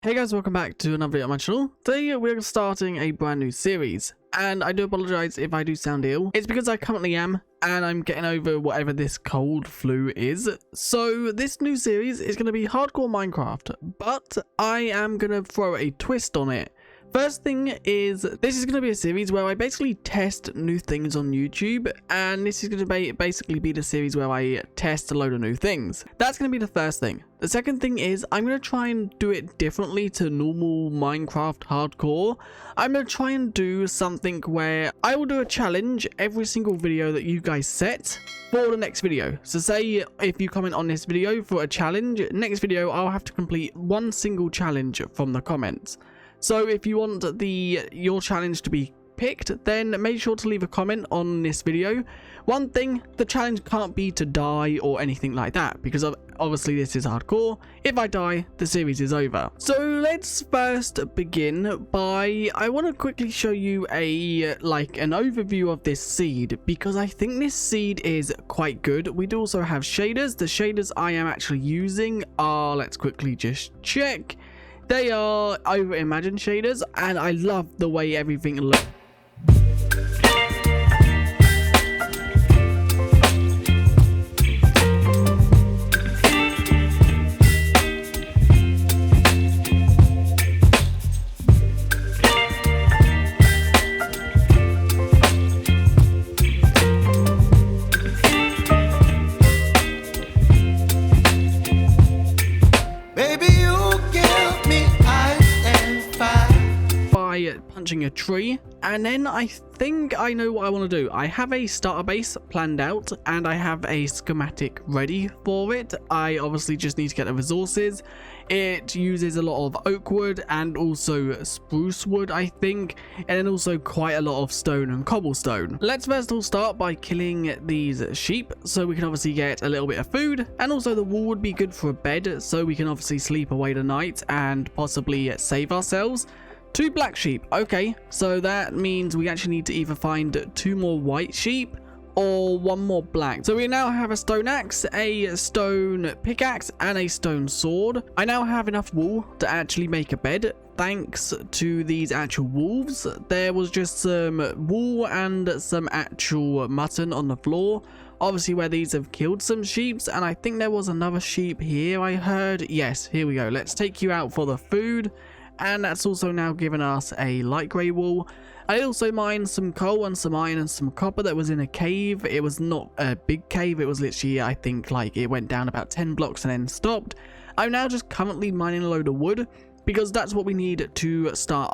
Hey guys, welcome back to another video on my channel. Today we're starting a brand new series, and I do apologize if I do sound ill. It's because I currently am, and I'm getting over whatever this cold flu is. So this new series is going to be hardcore Minecraft, but I am going to throw a twist on it. First thing is, this is going to be a series where I basically test new things on YouTube, and this is going to basically be the series where I test a load of new things. That's going to be the first thing. The second thing is, I'm going to try and do it differently to normal Minecraft hardcore. I'm going to try and do something where I will do a challenge every single video that you guys set for the next video. So say if you comment on this video for a challenge, next video I'll have to complete one single challenge from the comments. So if you want your challenge to be picked, then make sure to leave a comment on this video. One thing, the challenge can't be to die or anything like that, because obviously this is hardcore. If I die, the series is over. So let's first begin by, I want to quickly show you an overview of this seed, because I think this seed is quite good. We do also have shaders. The shaders I am actually using are, let's quickly just check. They are over Imagine shaders, and I love the way everything looks. Punching a tree, and then I think I know what I want to do. I have a starter base planned out, and I have a schematic ready for it. I obviously just need to get the resources. It uses a lot of oak wood and also spruce wood, I think, and then also quite a lot of stone and cobblestone. Let's first all start by killing these sheep, so we can obviously get a little bit of food, and also the wool would be good for a bed, so we can obviously sleep away the night and possibly save ourselves. 2 black sheep. Okay, so that means we actually need to either find 2 more white sheep or 1 more black. So we now have a stone axe, a stone pickaxe, and a stone sword. I now have enough wool to actually make a bed. Thanks to these actual wolves. There was just some wool and some actual mutton on the floor, obviously where these have killed some sheep, and I think there was another sheep here I heard. Yes, here we go. Let's take you out for the food. And that's also now given us a light grey wool. I also mined some coal and some iron and some copper that was in a cave. It was not a big cave. It was literally, I think, like it went down about 10 blocks and then stopped. I'm now just currently mining a load of wood, because that's what we need to start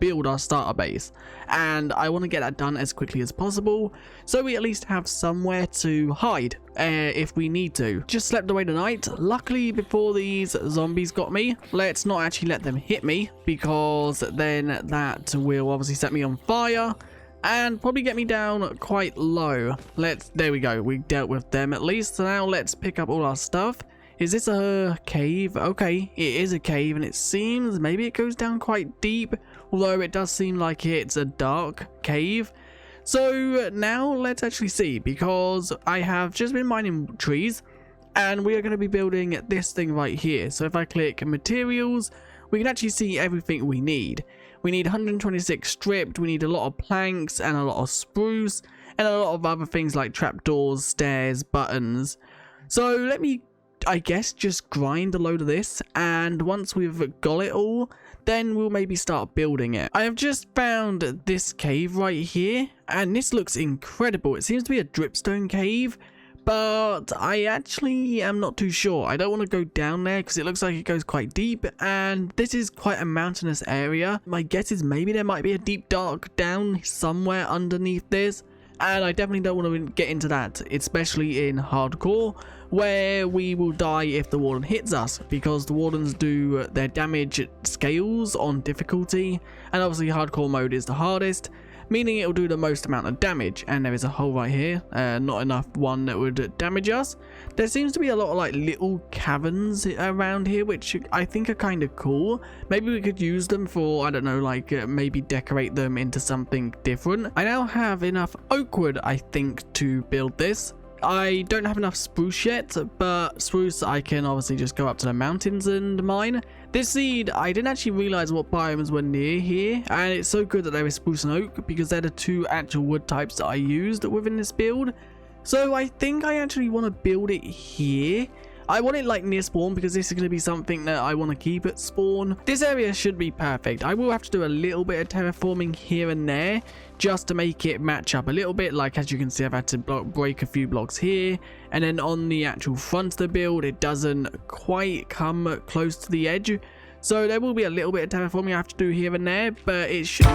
build our starter base, and I want to get that done as quickly as possible, so we at least have somewhere to hide if we need to. Just slept away the night. Luckily, before these zombies got me, let's not actually let them hit me, because then that will obviously set me on fire and probably get me down quite low. There we go, we dealt with them at least. So now let's pick up all our stuff. Is this a cave? Okay, it is a cave, and it seems maybe it goes down quite deep, although it does seem like it's a dark cave. So now let's actually see, because I have just been mining trees, and we are going to be building this thing right here. So if I click materials, we can actually see everything we need. We need 126 stripped, we need a lot of planks and a lot of spruce, and a lot of other things like trapdoors, stairs, buttons. So let me, I guess, just grind a load of this, and once we've got it all, then we'll maybe start building it. I have just found this cave right here, and this looks incredible. It seems to be a dripstone cave, but I actually am not too sure. I don't want to go down there because it looks like it goes quite deep, and this is quite a mountainous area. My guess is maybe there might be a deep dark down somewhere underneath this, and I definitely don't want to get into that, especially in hardcore, where we will die if the warden hits us, because the wardens do their damage scales on difficulty, and obviously hardcore mode is the hardest, meaning it will do the most amount of damage. And there is a hole right here, not enough one that would damage us. There seems to be a lot of like little caverns around here, which I think are kind of cool. Maybe we could use them for, I don't know, like maybe decorate them into something different. I now have enough oak wood, I think, to build this. I don't have enough spruce yet, but spruce I can obviously just go up to the mountains and mine. This seed, I didn't actually realize what biomes were near here, and it's so good that there is spruce and oak because they're the two actual wood types that I used within this build. So I think I actually want to build it here. I want it like near spawn because this is going to be something that I want to keep at spawn. This area should be perfect. I will have to do a little bit of terraforming here and there just to make it match up a little bit. Like as you can see, I've had to break a few blocks here, and then on the actual front of the build it doesn't quite come close to the edge, so there will be a little bit of terraforming I have to do here and there, but it should...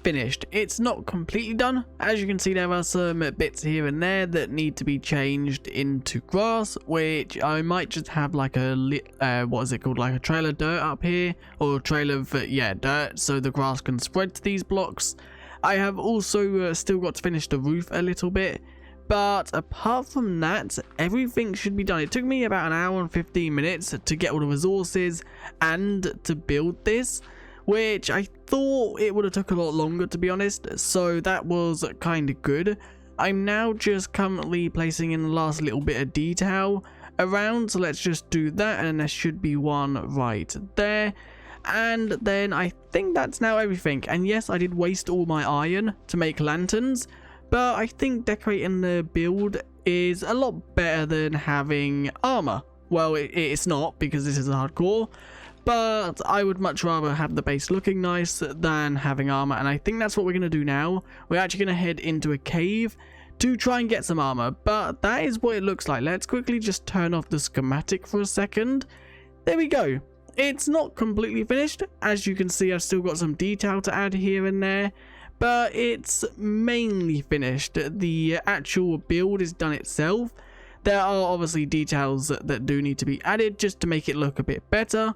Finished. It's not completely done. As you can see, there are some bits here and there that need to be changed into grass, which I might just have like a what is it called, like a trail of dirt up here, or a trail of dirt, so the grass can spread to these blocks. I have also still got to finish the roof a little bit, but apart from that, everything should be done. It took me about an hour and 15 minutes to get all the resources and to build this, which I thought it would have took a lot longer, to be honest, so that was kind of good. I'm now just currently placing in the last little bit of detail around, so let's just do that, and there should be one right there. And then I think that's now everything. And yes, I did waste all my iron to make lanterns, but I think decorating the build is a lot better than having armor. Well, it's not, because this is a hardcore, but I would much rather have the base looking nice than having armor, and I think that's what we're going to do now. We're actually going to head into a cave to try and get some armor, but that is what it looks like. Let's quickly just turn off the schematic for a second. There we go. It's not completely finished. As you can see, I've still got some detail to add here and there, but it's mainly finished. The actual build is done itself. There are obviously details that do need to be added just to make it look a bit better,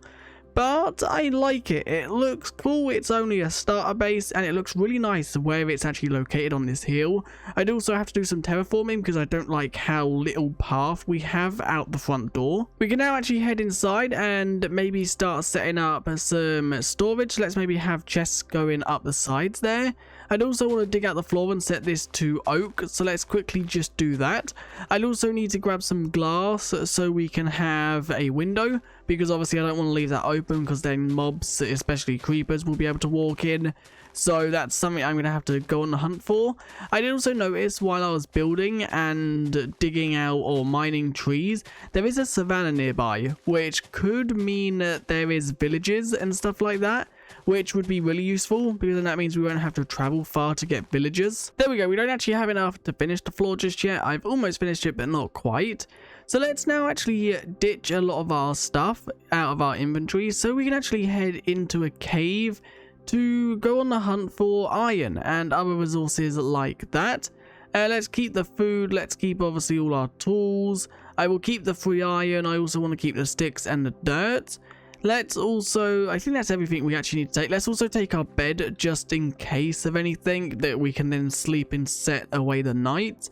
but I like it. It looks cool. It's only a starter base, and it looks really nice where it's actually located on this hill. I'd also have to do some terraforming because I don't like how little path we have out the front door. We can now actually head inside and maybe start setting up some storage. Let's maybe have chests going up the sides there. I'd also want to dig out the floor and set this to oak, so let's quickly just do that. I'd also need to grab some glass so we can have a window, because obviously I don't want to leave that open because then mobs, especially creepers, will be able to walk in. So that's something I'm going to have to go on the hunt for. I did also notice while I was building and digging out or mining trees, there is a savanna nearby, which could mean that there is villages and stuff like that, which would be really useful because then that means we won't have to travel far to get villagers. There we go. We don't actually have enough to finish the floor just yet. I've almost finished it, but not quite. So let's now actually ditch a lot of our stuff out of our inventory so we can actually head into a cave to go on the hunt for iron and other resources like that. Let's keep the food. Let's keep obviously all our tools. I will keep the free iron. I also want to keep the sticks and the dirt. Let's also, I think that's everything we actually need to take. Let's also take our bed just in case of anything that we can then sleep and set away the night.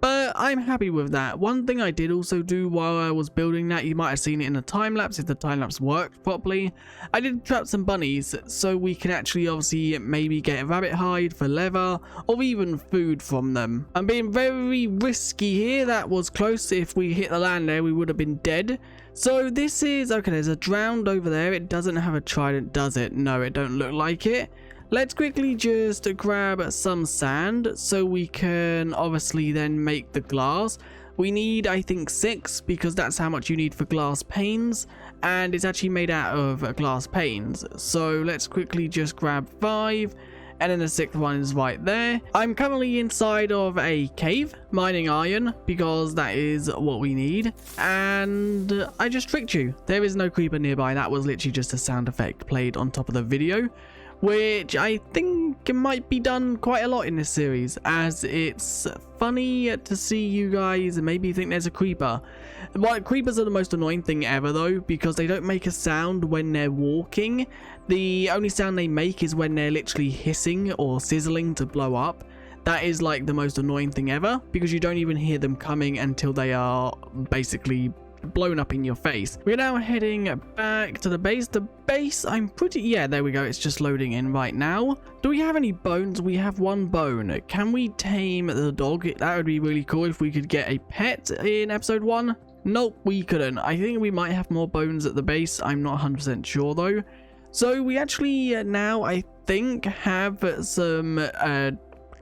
But I'm happy with that. One thing I did also do while I was building that, you might have seen it in the time-lapse if the time-lapse worked properly. I did trap some bunnies so we can actually obviously maybe get a rabbit hide for leather or even food from them. I'm being very risky here. That was close. If we hit the land there, we would have been dead. So this is, okay, there's a drowned over there. It doesn't have a trident, does it? No, it don't look like it. Let's quickly just grab some sand so we can obviously then make the glass. We need, I think, 6 because that's how much you need for glass panes, and it's actually made out of glass panes. So let's quickly just grab 5, and then the 6th one is right there. I'm currently inside of a cave mining iron because that is what we need, and I just tricked you. There is no creeper nearby. That was literally just a sound effect played on top of the video, which I think might be done quite a lot in this series, as it's funny to see you guys maybe think there's a creeper. Well, creepers are the most annoying thing ever though, because they don't make a sound when they're walking. The only sound they make is when they're literally hissing or sizzling to blow up. That is like the most annoying thing ever, because you don't even hear them coming until they are basically blown up in your face. We're now heading back to the base. The base, yeah, there we go. It's just loading in right now. Do we have any bones? We have 1 bone. Can we tame the dog? That would be really cool if we could get a pet in episode 1. Nope, we couldn't. I think we might have more bones at the base. I'm not 100% sure though. So we actually now, I think, have some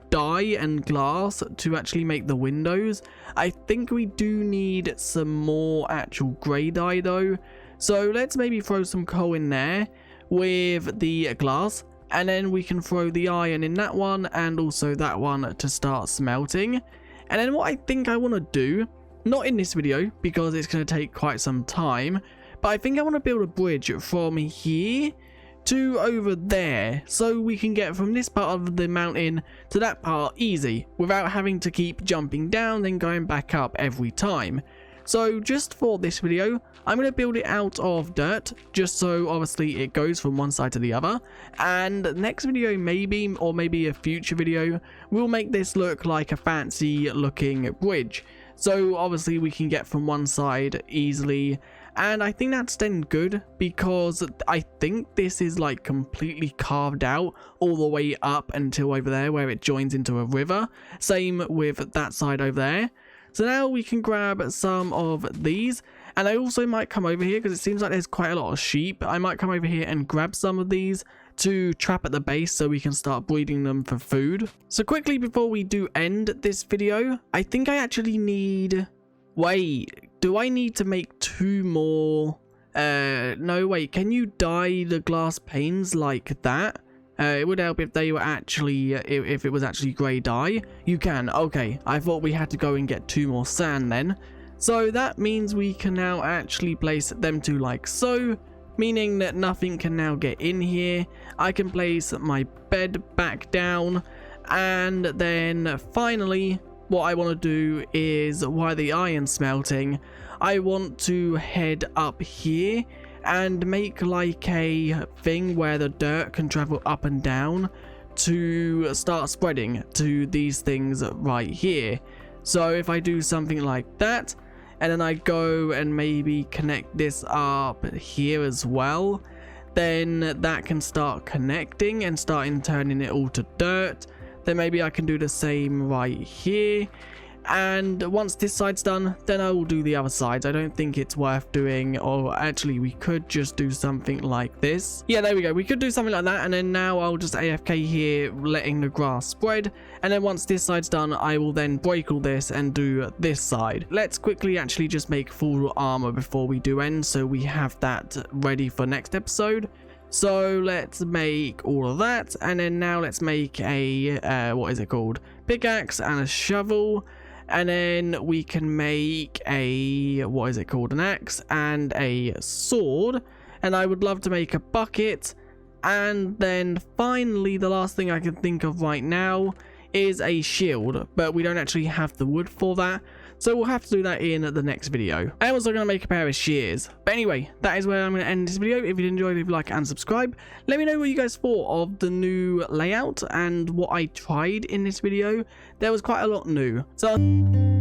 dye and glass to actually make the windows. I think we do need some more actual grey dye though. So let's maybe throw some coal in there with the glass, and then we can throw the iron in that one and also that one to start smelting. And then what I think I want to do, not in this video because it's going to take quite some time, but I think I want to build a bridge from here to over there, so we can get from this part of the mountain to that part easy without having to keep jumping down and going back up every time. So just for this video, I'm going to build it out of dirt, just so obviously it goes from one side to the other, and next video maybe, or maybe a future video, we'll make this look like a fancy looking bridge. So obviously we can get from one side easily, and I think that's then good because I think this is like completely carved out all the way up until over there where it joins into a river. Same with that side over there. So now we can grab some of these, and I also might come over here because it seems like there's quite a lot of sheep. I might come over here and grab some of these to trap at the base so we can start breeding them for food. So quickly before we do end this video, I think I actually need... Wait, do I need to make 2 more? No, wait, can you dye the glass panes like that? It would help if they were actually, if it was actually grey dye. You can, okay. I thought we had to go and get 2 more sand then. So that means we can now actually place them 2 like so, meaning that nothing can now get in here. I can place my bed back down, and then finally what I want to do is, while the iron's smelting, I want to head up here and make like a thing where the dirt can travel up and down to start spreading to these things right here. So if I do something like that, and then I go and maybe connect this up here as well, then that can start connecting and starting turning it all to dirt. Then maybe I can do the same right here, and once this side's done, then I will do the other sides. I don't think it's worth doing, or actually we could just do something like this. Yeah, there we go. We could do something like that, and then now I'll just AFK here, letting the grass spread, and then once this side's done, I will then break all this and do this side. Let's quickly actually just make full armor before we do end, so we have that ready for next episode. So let's make all of that, and then now let's make a what is it called, pickaxe and a shovel, and then we can make a, what is it called, an axe and a sword, and I would love to make a bucket. And then finally the last thing I can think of right now is a shield, but we don't actually have the wood for that, so we'll have to do that in the next video. I'm also going to make a pair of shears. But anyway, that is where I'm going to end this video. If you enjoyed, leave a like and subscribe. Let me know what you guys thought of the new layout and what I tried in this video. There was quite a lot new. So